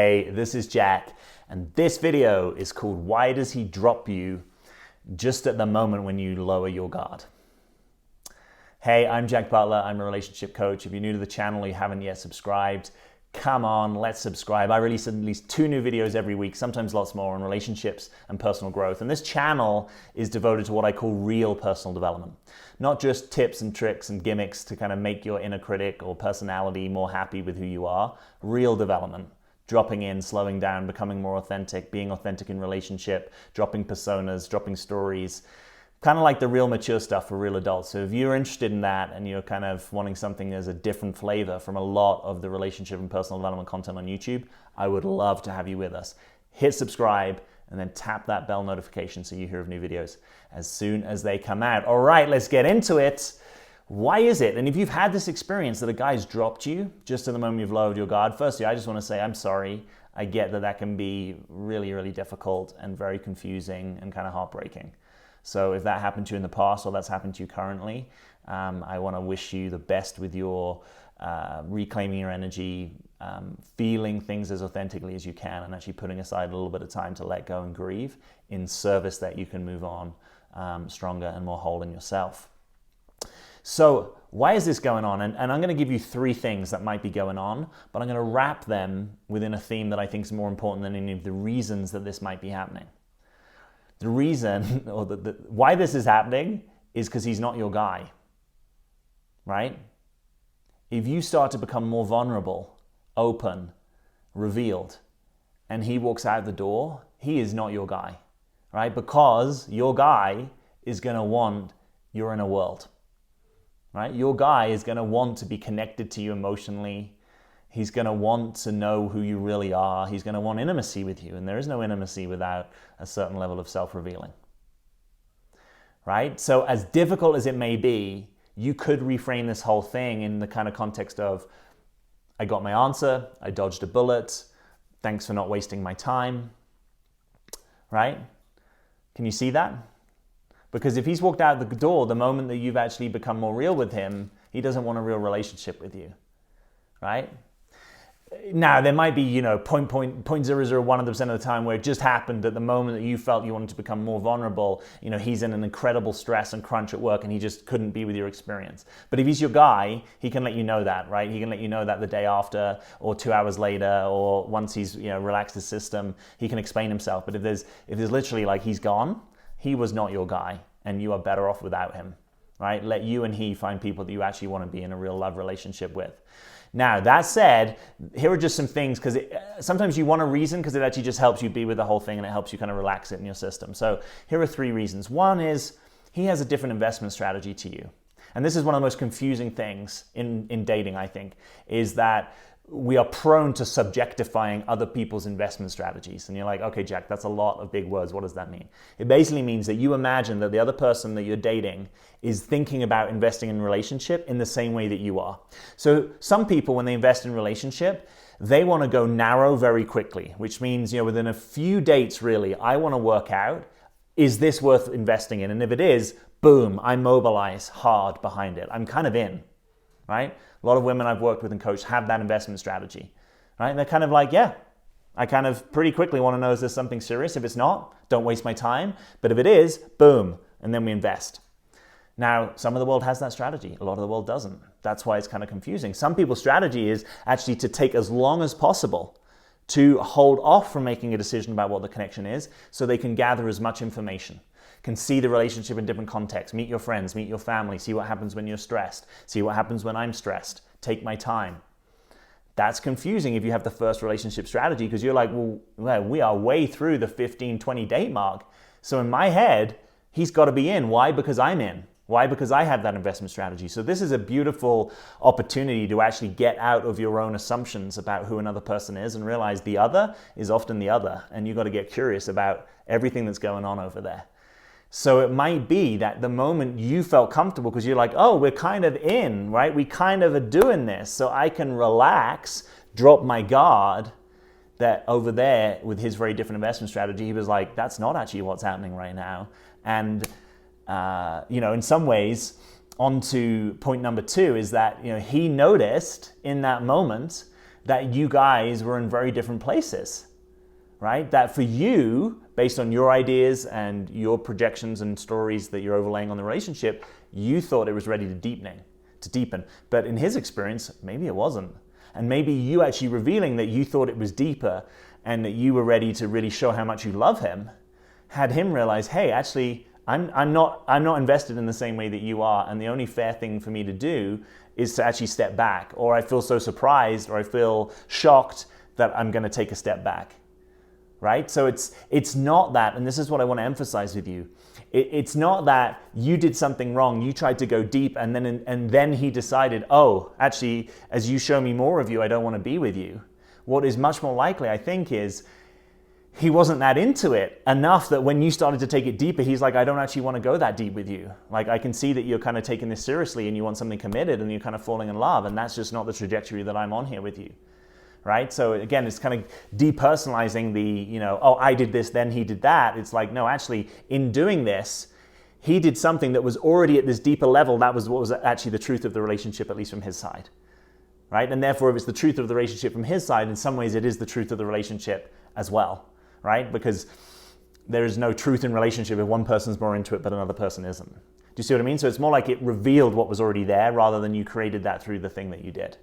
Hey, this is Jack, and this video is called Why Does He Drop You Just at the Moment When You Lower Your Guard? Hey, I'm Jack Butler. I'm a relationship coach. If you're new to the channel or you haven't yet subscribed, come on, let's subscribe. I release at least 2 new videos every week, sometimes lots more, on relationships and personal growth. And this channel is devoted to what I call real personal development. Not just tips and tricks and gimmicks to kind of make your inner critic or personality more happy with who you are. Real development. Dropping in, slowing down, becoming more authentic, being authentic in relationship, dropping personas, dropping stories, kind of like the real mature stuff for real adults. So if you're interested in that and you're kind of wanting something as a different flavor from a lot of the relationship and personal development content on YouTube, I would love to have you with us. Hit subscribe and then tap that bell notification so you hear of new videos as soon as they come out. All right, let's get into it. Why is it? And if you've had this experience that a guy's dropped you just at the moment you've lowered your guard, firstly, I just want to say I'm sorry. I get that can be really, really difficult and very confusing and kind of heartbreaking. So if that happened to you in the past or that's happened to you currently, I want to wish you the best with your reclaiming your energy, feeling things as authentically as you can, and actually putting aside a little bit of time to let go and grieve in service that you can move on stronger and more whole in yourself. So why is this going on? And I'm going to give you 3 things that might be going on, but I'm going to wrap them within a theme that I think is more important than any of the reasons that this might be happening. The reason, or why this is happening, is because he's not your guy, right? If you start to become more vulnerable, open, revealed, and he walks out the door, he is not your guy, right? Because your guy is going to want your inner world. Right? Your guy is going to want to be connected to you emotionally. He's going to want to know who you really are. He's going to want intimacy with you. And there is no intimacy without a certain level of self-revealing. Right? So as difficult as it may be, you could reframe this whole thing in the kind of context of, I got my answer, I dodged a bullet, thanks for not wasting my time. Right? Can you see that? Because if he's walked out the door the moment that you've actually become more real with him, he doesn't want a real relationship with you, right? Now, there might be, 0.001% of the time where it just happened at the moment that you felt you wanted to become more vulnerable, he's in an incredible stress and crunch at work and he just couldn't be with your experience. But if he's your guy, he can let you know that, right? He can let you know that the day after or 2 hours later or once he's, relaxed his system, he can explain himself. But if there's literally like he's gone, he was not your guy, and you are better off without him, right? Let you and he find people that you actually want to be in a real love relationship with. Now, that said, here are just some things, because sometimes you want a reason because it actually just helps you be with the whole thing and it helps you kind of relax it in your system. So here are 3 reasons. One is he has a different investment strategy to you. And this is one of the most confusing things in dating, I think, is that we are prone to subjectifying other people's investment strategies. And you're like, okay, Jack, that's a lot of big words. What does that mean? It basically means that you imagine that the other person that you're dating is thinking about investing in a relationship in the same way that you are. So some people, when they invest in a relationship, they want to go narrow very quickly, which means, within a few dates, really, I want to work out, is this worth investing in? And if it is, boom, I mobilize hard behind it. I'm kind of in, right? A lot of women I've worked with and coached have that investment strategy, right? And they're kind of like, yeah, I kind of pretty quickly want to know, is this something serious? If it's not, don't waste my time. But if it is, boom, and then we invest. Now, some of the world has that strategy. A lot of the world doesn't. That's why it's kind of confusing. Some people's strategy is actually to take as long as possible to hold off from making a decision about what the connection is so they can gather as much information, can see the relationship in different contexts, meet your friends, meet your family, see what happens when you're stressed, see what happens when I'm stressed, take my time. That's confusing if you have the first relationship strategy because you're like, well, we are way through the 15, 20 date mark. So in my head, he's got to be in. Why? Because I'm in. Why? Because I have that investment strategy. So this is a beautiful opportunity to actually get out of your own assumptions about who another person is and realize the other is often the other. And you've got to get curious about everything that's going on over there. So it might be that the moment you felt comfortable because you're like, oh, we're kind of in, right? We kind of are doing this. So I can relax, drop my guard, that over there with his very different investment strategy, he was like, that's not actually what's happening right now. And, in some ways, on to point number 2 is that, he noticed in that moment that you guys were in very different places, right? That for you, based on your ideas and your projections and stories that you're overlaying on the relationship, you thought it was ready to deepen. But in his experience, maybe it wasn't. And maybe you actually revealing that you thought it was deeper and that you were ready to really show how much you love him, had him realize, hey, actually, I'm not invested in the same way that you are, and the only fair thing for me to do is to actually step back, or I feel so surprised, or I feel shocked that I'm going to take a step back, right? So it's not that, and this is what I want to emphasize with you. It's not that you did something wrong, you tried to go deep, and then he decided, oh, actually, as you show me more of you, I don't want to be with you. What is much more likely, I think, is he wasn't that into it enough that when you started to take it deeper, he's like, I don't actually want to go that deep with you. Like, I can see that you're kind of taking this seriously and you want something committed and you're kind of falling in love, and that's just not the trajectory that I'm on here with you, right? So again, it's kind of depersonalizing the, oh, I did this, then he did that. It's like, no, actually, in doing this, he did something that was already at this deeper level. That was what was actually the truth of the relationship, at least from his side, right? And therefore, if it's the truth of the relationship from his side, in some ways it is the truth of the relationship as well, right? Because there is no truth in relationship if one person's more into it but another person isn't. Do you see what I mean? So it's more like it revealed what was already there rather than you created that through the thing that you did,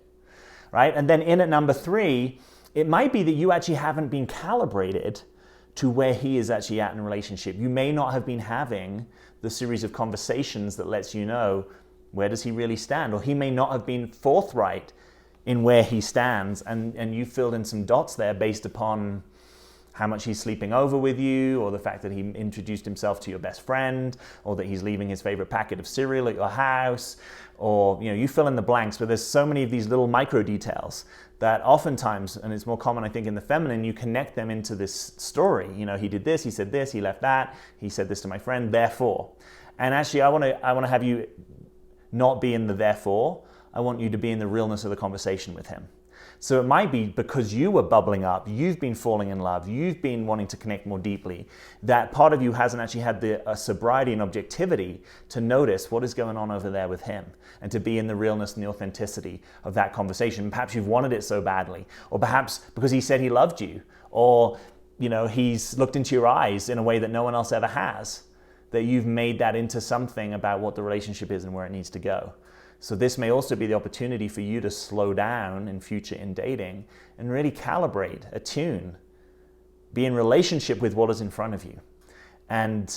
right? And then in at number 3, it might be that you actually haven't been calibrated to where he is actually at in a relationship. You may not have been having the series of conversations that lets you know where does he really stand, or he may not have been forthright in where he stands, and you filled in some dots there based upon how much he's sleeping over with you, or the fact that he introduced himself to your best friend, or that he's leaving his favorite packet of cereal at your house, or you fill in the blanks. But there's so many of these little micro details that oftentimes, and it's more common I think in the feminine, you connect them into this story. He did this, he said this, he left that, he said this to my friend, therefore. And actually I want to have you not be in the therefore. I want you to be in the realness of the conversation with him. So it might be because you were bubbling up, you've been falling in love, you've been wanting to connect more deeply, that part of you hasn't actually had the sobriety and objectivity to notice what is going on over there with him, and to be in the realness and the authenticity of that conversation. Perhaps you've wanted it so badly, or perhaps because he said he loved you, or he's looked into your eyes in a way that no one else ever has, that you've made that into something about what the relationship is and where it needs to go. So this may also be the opportunity for you to slow down in future in dating and really calibrate, attune, be in relationship with what is in front of you. And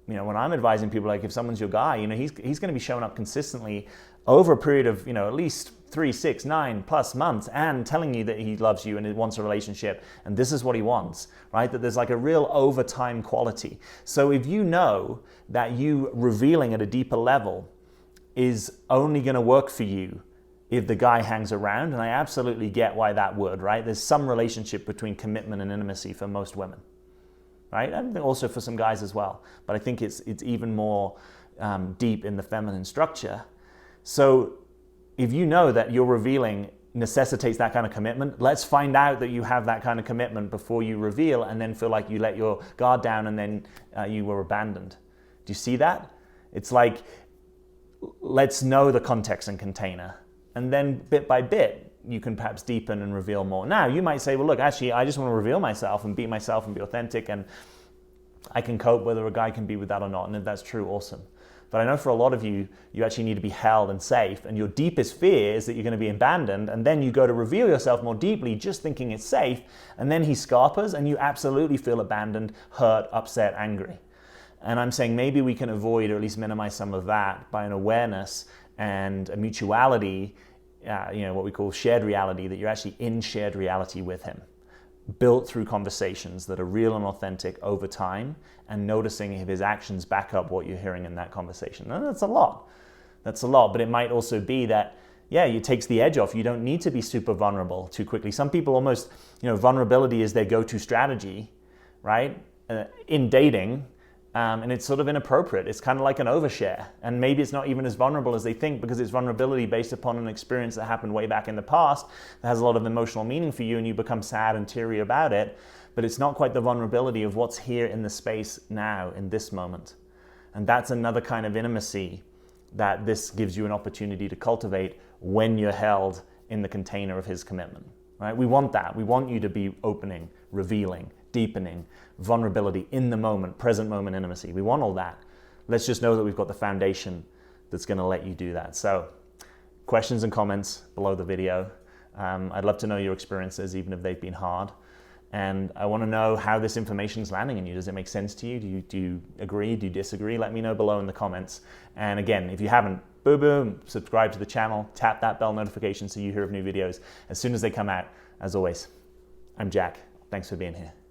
when I'm advising people, like if someone's your guy, he's going to be showing up consistently over a period of at least 3, 6, 9+ months, and telling you that he loves you and he wants a relationship, and this is what he wants, right? That there's like a real overtime quality. So if you know that you revealing at a deeper level is only going to work for you if the guy hangs around, and I absolutely get why that would, right? There's some relationship between commitment and intimacy for most women, right? And also for some guys as well, but I think it's even more deep in the feminine structure. So if you know that your revealing necessitates that kind of commitment, let's find out that you have that kind of commitment before you reveal, and then feel like you let your guard down and then you were abandoned. Do you see that? It's like, let's know the context and container, and then bit by bit you can perhaps deepen and reveal more. Now you might say, well, look, actually I just want to reveal myself and be myself and be authentic, and I can cope whether a guy can be with that or not. And if that's true, awesome. But I know for a lot of you, you actually need to be held and safe, and your deepest fear is that you're going to be abandoned, and then you go to reveal yourself more deeply just thinking it's safe, and then he scarpers and you absolutely feel abandoned, hurt, upset, angry. And I'm saying maybe we can avoid, or at least minimize some of that, by an awareness and a mutuality, what we call shared reality, that you're actually in shared reality with him, built through conversations that are real and authentic over time, and noticing if his actions back up what you're hearing in that conversation. And that's a lot. But it might also be that, it takes the edge off. You don't need to be super vulnerable too quickly. Some people almost, vulnerability is their go-to strategy, right? In dating. And it's sort of inappropriate. It's kind of like an overshare. And maybe it's not even as vulnerable as they think, because it's vulnerability based upon an experience that happened way back in the past that has a lot of emotional meaning for you, and you become sad and teary about it. But it's not quite the vulnerability of what's here in the space now, in this moment. And that's another kind of intimacy that this gives you an opportunity to cultivate when you're held in the container of his commitment. right? We want that. We want you to be opening, revealing, deepening, vulnerability in the moment, present moment intimacy. We want all that. Let's just know that we've got the foundation that's going to let you do that. So questions and comments below the video. I'd love to know your experiences, even if they've been hard. And I want to know how this information is landing in you. Does it make sense to you? Do you agree? Do you disagree? Let me know below in the comments. And again, if you haven't, boom, subscribe to the channel, tap that bell notification so you hear of new videos as soon as they come out. As always, I'm Jack. Thanks for being here.